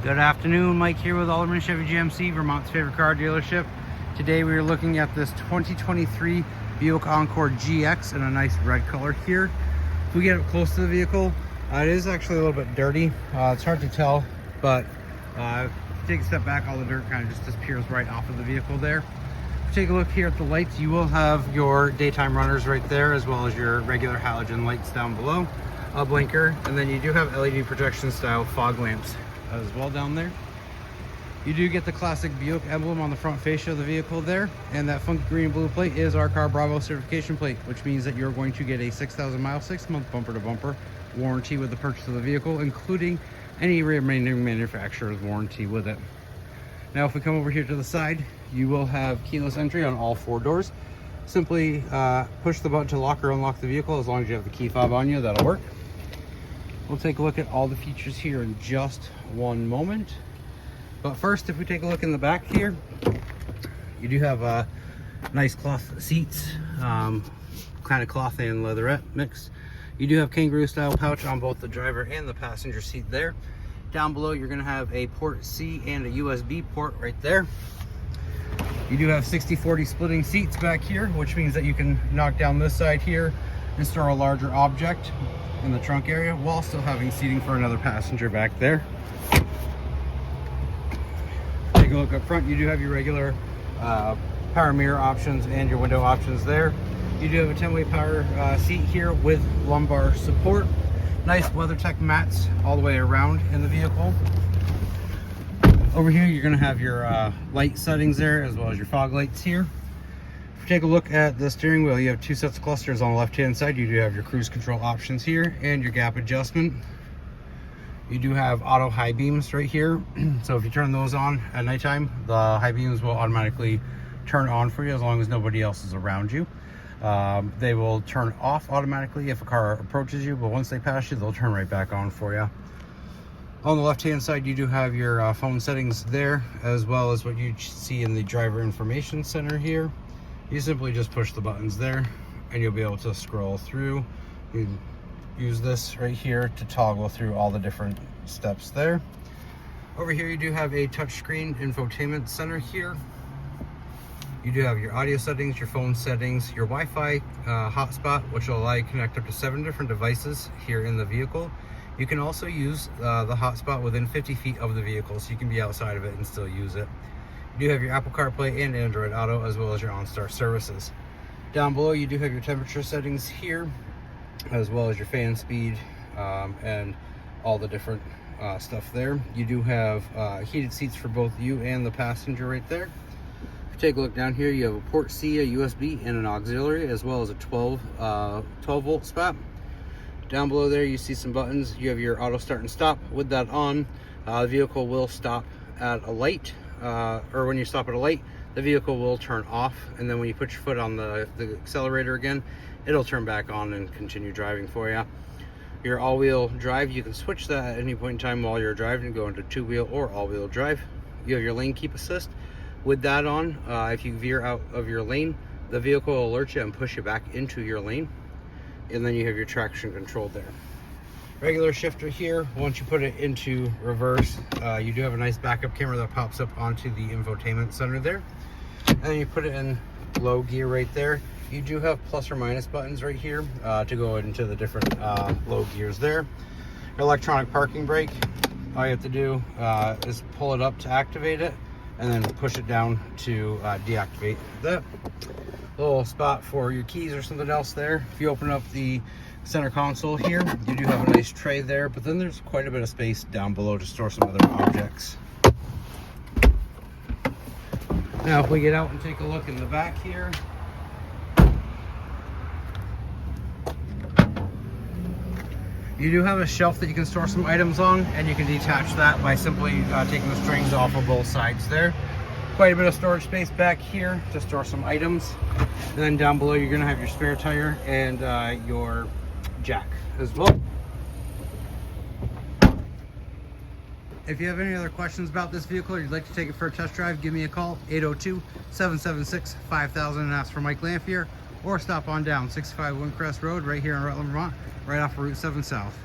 Good afternoon, Mike here with Alderman Chevy GMC, Vermont's favorite car dealership. Today we are looking at this 2023 Buick Encore GX in a nice red color here. If we get up close to the vehicle, it is actually a little bit dirty. It's hard to tell, but if you take a step back, all the dirt kind of just disappears right off of the vehicle there. If you take a look here at the lights, you will have your daytime runners right there, as well as your regular halogen lights down below, a blinker, and then you do have LED projection style fog lamps as well down there. You do get the classic Buick emblem on the front fascia of the vehicle there, and that funky green and blue plate is our Car Bravo certification plate, which means that you're going to get a 6,000 mile, 6-month bumper to bumper warranty with the purchase of the vehicle, including any remaining manufacturer's warranty with it. Now if we come over here to the side, you will have keyless entry on all 4 doors. Simply push the button to lock or unlock the vehicle. As long as you have the key fob on you, that'll work. We'll take a look at all the features here in just one moment. But first, if we take a look in the back here, you do have nice cloth seats, kind of cloth and leatherette mix. You do have kangaroo style pouch on both the driver and the passenger seat there. Down below, you're going to have a port C and a USB port right there. You do have 60/40 splitting seats back here, which means that you can knock down this side here and store a larger object in the trunk area while still having seating for another passenger back there. Take a look up front, you do have your regular power mirror options and your window options there. You do have a 10-way power seat here with lumbar support. Nice WeatherTech mats all the way around in the vehicle. Over here you're going to have your light settings there, as well as your fog lights here. If you take a look at the steering wheel, you have 2 sets of clusters on the left hand side. You do have your cruise control options here and your gap adjustment. You do have auto high beams right here. So if you turn those on at nighttime, the high beams will automatically turn on for you as long as nobody else is around you. They will turn off automatically if a car approaches you, but once they pass you, they'll turn right back on for you. On the left hand side, you do have your phone settings there, as well as what you see in the driver information center here. You simply just push the buttons there and you'll be able to scroll through. You use this right here to toggle through all the different steps there. Over here you do have a touchscreen infotainment center here. You do have your audio settings, your phone settings, your Wi-Fi hotspot, which will allow you to connect up to 7 different devices here in the vehicle. You can also use the hotspot within 50 feet of the vehicle, so you can be outside of it and still use it. You do have your Apple CarPlay and Android Auto, as well as your OnStar services. Down below you do have your temperature settings here, as well as your fan speed and all the different stuff there. You do have heated seats for both you and the passenger right there. If you take a look down here, you have a port C, a USB, and an auxiliary, as well as a 12 volt spot. Down below there you see some buttons. You have your auto start and stop. With that on, the vehicle will stop at a light, or when you stop at a light, the vehicle will turn off, and then when you put your foot on the accelerator again, it'll turn back on and continue driving for you. Your all-wheel drive, you can switch that at any point in time while you're driving and go into 2-wheel or all-wheel drive. You have your lane keep assist. With that on, if you veer out of your lane, the vehicle will alert you and push you back into your lane. And then you have your traction control there. Regular shifter here. Once you put it into reverse, you do have a nice backup camera that pops up onto the infotainment center there. And then you put it in low gear right there. You do have plus or minus buttons right here to go into the different low gears there. Your electronic parking brake, all you have to do is pull it up to activate it, and then push it down to deactivate that. Little spot for your keys or something else there. If you open up the center console here, you do have a nice tray there, but then there's quite a bit of space down below to store some other objects. Now if we get out and take a look in the back here, you do have a shelf that you can store some items on, and you can detach that by simply taking the strings off of both sides there. Quite a bit of storage space back here to store some items. And then down below you're going to have your spare tire and your jack as well. If you have any other questions about this vehicle or you'd like to take it for a test drive, give me a call, 802-776-5000, and ask for Mike Lamphere, or stop on down 651 Crest Road right here in Rutland, Vermont, right off of Route 7 South.